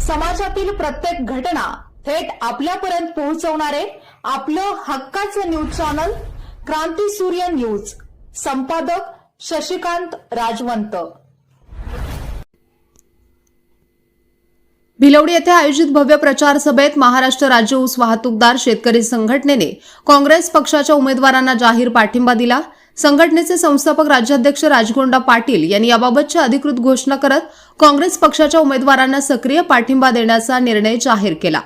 समाजातील प्रत्येक घटना थेट आपल्यापर्यंत पोहोचवणारे आपलं हक्काचं न्यूज चॅनल क्रांती सूर्य न्यूज. संपादक शशिकांत राजवंत. भिलवडी येथे आयोजित भव्य प्रचार सभेत महाराष्ट्र राज्य ऊस वाहतूकदार शेतकरी संघटनेने काँग्रेस पक्षाच्या उमेदवारांना जाहीर पाठिंबा दिला. संघटनेचे संस्थापक राज्याध्यक्ष राजगोंडा पाटील यांनी याबाबतची अधिकृत घोषणा करत काँग्रेस पक्षाच्या उमेदवारांना सक्रिय पाठिंबा देण्याचा निर्णय जाहीर केला.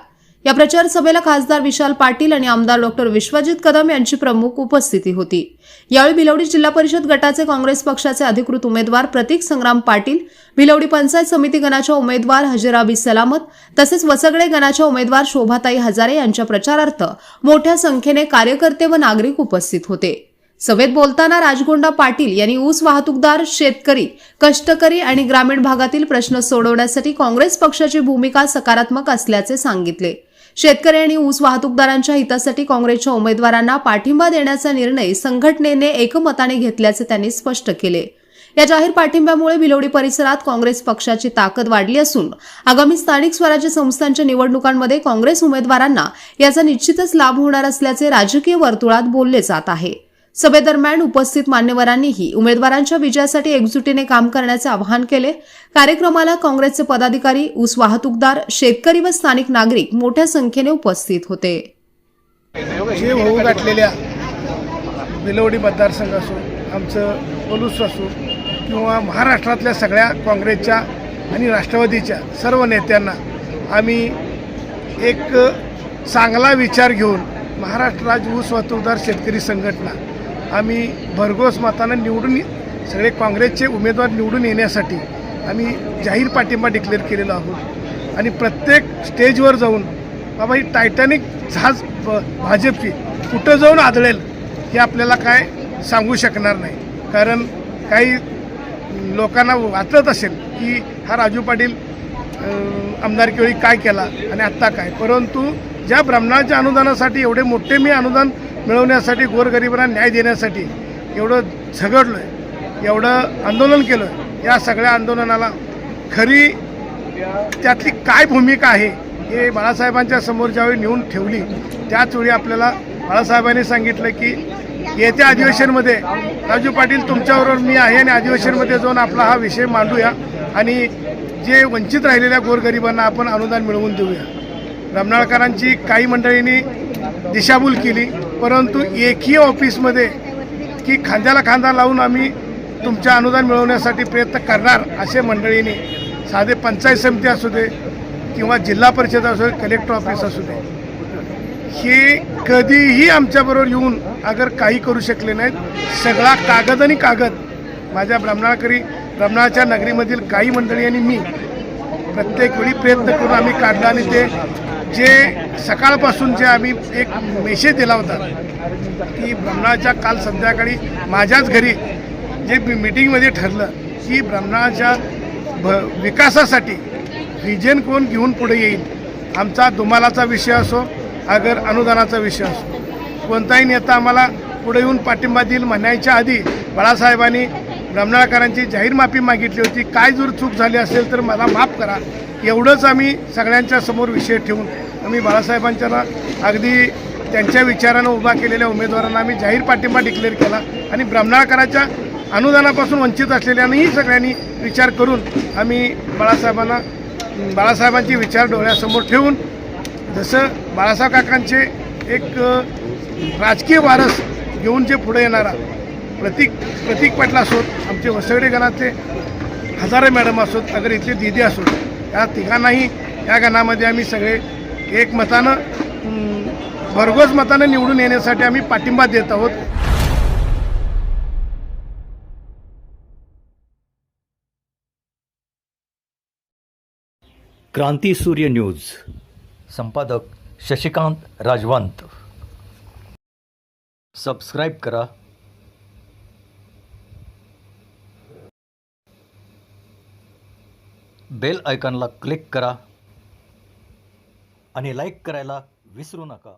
या प्रचार सभेला खासदार विशाल पाटील आणि आमदार डॉ. विश्वजित कदम यांची प्रमुख उपस्थिती होती. यावेळी भिलवडी जिल्हा परिषद गटाचे काँग्रेस पक्षाचे अधिकृत उमेदवार प्रतीक संग्राम पाटील, भिलवडी पंचायत समिती गणाच्या उमेदवार हजेराबी सलामत तसेच वसगडे गणाच्या उमेदवार शोभाताई हजारे यांच्या प्रचारार्थ मोठ्या संख्येने कार्यकर्ते व नागरिक उपस्थित होते. सभेत बोलताना राजगोंडा पाटील यांनी ऊस वाहतूकदार, शेतकरी, कष्टकरी आणि ग्रामीण भागातील प्रश्न सोडवण्यासाठी काँग्रेस पक्षाची भूमिका सकारात्मक असल्याचे सांगितले. शेतकरी आणि ऊस वाहतूकदारांच्या हितासाठी काँग्रेसच्या उमेदवारांना पाठिंबा देण्याचा निर्णय संघटनेने एकमताने घेतल्याचे त्यांनी स्पष्ट केले. या जाहीर पाठिंब्यामुळे भिलवडी परिसरात काँग्रेस पक्षाची ताकद वाढली असून आगामी स्थानिक स्वराज्य संस्थांच्या निवडणुकांमध्ये काँग्रेस उमेदवारांना याचा निश्चितच लाभ होणार असल्याचे राजकीय वर्तुळात बोलले जात आहे. सभेदरम्यान उपस्थित मान्यवरांनीही उमेदवारांच्या विजयासाठी एकजुटीने काम करण्याचे आवाहन केले. कार्यक्रमाला काँग्रेसचे पदाधिकारी, ऊस वाहतूकदार, शेतकरी व स्थानिक नागरिक मोठ्या संख्येने उपस्थित होते. जे होऊ गाठलेल्या भिलवडी मतदारसंघ असो, आमचं पलूस असो किंवा महाराष्ट्रातल्या सगळ्या काँग्रेसच्या आणि राष्ट्रवादीच्या सर्व नेत्यांना आम्ही एक चांगला विचार घेऊन महाराष्ट्र राज्य ऊस वाहतूकदार शेतकरी संघटना आम्ही भरघोस मतानं निवडून सगळे काँग्रेसचे उमेदवार निवडून येण्यासाठी आम्ही जाहीर पाठिंबा डिक्लेअर केलेला आहोत. आणि प्रत्येक स्टेजवर जाऊन बाबा ही टायटॅनिक जहाज भाजपची कुठं जाऊन आदळेल हे आपल्याला काय सांगू शकणार नाही. कारण काही लोकांना वाटत असेल की हा राजू पाटील आमदारकीवेळी काय केला आणि आत्ता काय, परंतु ज्या ब्राह्मणाच्या अनुदानासाठी एवढे मोठे मी अनुदान मिळवण्यासाठी, गोरगरिबांना न्याय देण्यासाठी एवढं झगडलो आहे, एवढं आंदोलन केलं, या सगळ्या आंदोलनाला खरी त्यातली काय भूमिका आहे हे बाळासाहेबांच्या समोर ज्यावेळी नेऊन ठेवली त्याचवेळी आपल्याला बाळासाहेबांनी सांगितलं की येत्या अधिवेशनमध्ये राजू पाटील तुमच्याबरोबर मी आहे आणि अधिवेशनमध्ये जाऊन आपला हा विषय मांडूया आणि जे वंचित राहिलेल्या गोरगरिबांना आपण अनुदान मिळवून देऊया. ब्राह्मणाळकरांची काही मंडळींनी दिशाभूल केली, परंतु एकही ऑफिसमध्ये की खांद्याला खांदा लावून आम्ही तुमच्या अनुदान मिळवण्यासाठी प्रयत्न करणार असे मंडळींनी, साधे पंचायत समिती असू दे किंवा जिल्हा परिषद असू दे, कलेक्टर ऑफिस असू दे, हे कधीही आमच्याबरोबर येऊन अगर काही करू शकले नाहीत. सगळा कागद आणि कागद माझ्या ब्राह्मणाच्या नगरीमधील काही मंडळी आणि मी प्रत्येक वेळी प्रयत्न करून आम्ही काढला. आणि ते जे सकाळपासून जे आम्ही एक मेसेज दिला होता की ब्राह्मणाच्या काल संध्याकाळी माझ्याच घरी जे मीटिंगमध्ये ठरलं की ब्राह्मणाच्या विकासासाठी व्हिजन कोण घेऊन पुढे येईल, आमचा दुमालाचा विषय असो अगर अनुदानाचा विषय असो, कोणताही नेता आम्हाला पुढे येऊन पाठिंबा देईल म्हणायच्या आधी बाळासाहेबांनी ब्राह्मणाळकरांची जाहीर माफी मागितली होती. काय जर चूक झाली असेल तर मला माफ करा, एवढंच आम्ही सगळ्यांच्या समोर विषय ठेवून आम्ही बाळासाहेबांच्या अगदी त्यांच्या विचारानं उभा केलेल्या उमेदवारांना आम्ही जाहीर पाठिंबा डिक्लेअर केला. आणि ब्राह्मणाळकरांच्या अनुदानापासून वंचित असलेल्यांनाही सगळ्यांनी विचार करून आम्ही बाळासाहेबांचे विचार डोळ्यासमोर ठेवून, जसं बाळासाहेब काकांचे एक राजकीय वारस घेऊन जे पुढे येणारा प्रतीक पाटील असोत, आमचे वसगडे गणाचे हजारे मॅडम असोत, अगर इथले दिदी असोत, या तिघांनाही या गणामध्ये आम्ही सगळे एक मतानं, भरघोस मतानं निवडून येण्यासाठी आम्ही पाठिंबा देत आहोत. क्रांती सूर्य न्यूज. संपादक शशिकांत राजवंत. सबस्क्राईब करा, बेल आयकॉनला क्लिक करा आणि लाईक करायला विसरू नका.